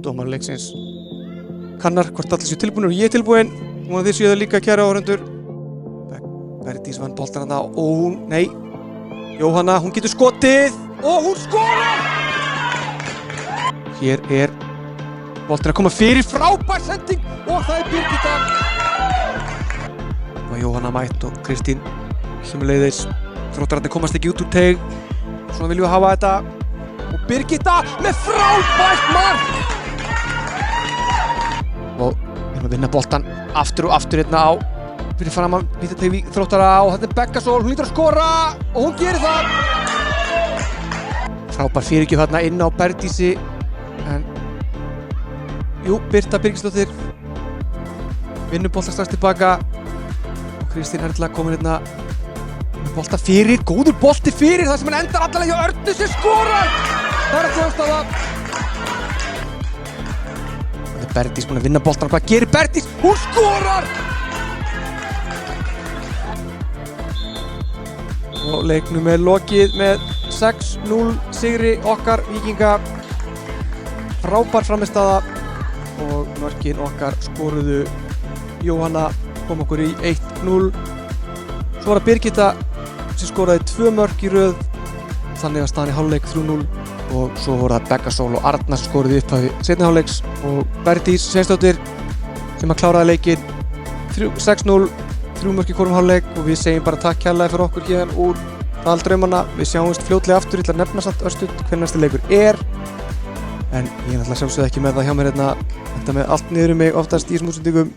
Dómari leiksins kannar hvort allir séu tilbúinir og ég er tilbúinn. Vonandi þið séu það líka, kæra áhorfendur. Berdís vann boltann þarna og hún, nei, Jóhanna, hún getur skotið og hún skorar! Hér er boltinn að koma fyrir, frábær sending og það er Birgitta. Og Jóhanna mætt og Kristín sömuleiðis. Þróttararnir komast ekki út úr teig. Svona viljum við hafa þetta. Og Birgitta með frábært mark! Og við erum að vinna boltann aftur og aftur hérna á fyrir framan vítateig Þróttara og þetta er Beggasól, hún lítur að skora og hún gerir það! Frábær fyrirgjöf þarna inn á Berdísi en jú, Birta Birgisdóttir vinnur boltann strax tilbaka og Kristín Erla komin hérna bolta fyrir, góður bolti fyrir þar sem hann endar allavega hjá Örnu sem skorar! Það er að þjóðstafa. Það er Berdís búin að vinna boltan. Hvað gerir Berdís? Hún skorar! Og leiknum er lokið með 6-0 sigri okkar Víkinga. Frábær frammistaða og mörkin okkar skoruðu. Jóhanna kom okkur í 1-0. Svo var það Birgitta sem skoraði 2 mörk í röð. Þannig að staðan í hálfleik 3-0 og svo voru það Beggasól og Arna sem skoruðu upp af seinni hálfleiks og Berdís Sveinsdóttir sem að kláraði leikinn 6-0, 3 mörk í hvorum hálfleik og við segjum bara takk kærlega fyrir okkur hérna úr Daldraumanna. Við sjáumst fljótlega aftur, ég ætla að nefna samt örstutt hvenær næsti leikur er en ég er náttúrulega sjálfsögðu ekki með það hjá mér hérna, þetta með allt niður um mig oftast í þessum útsendingum.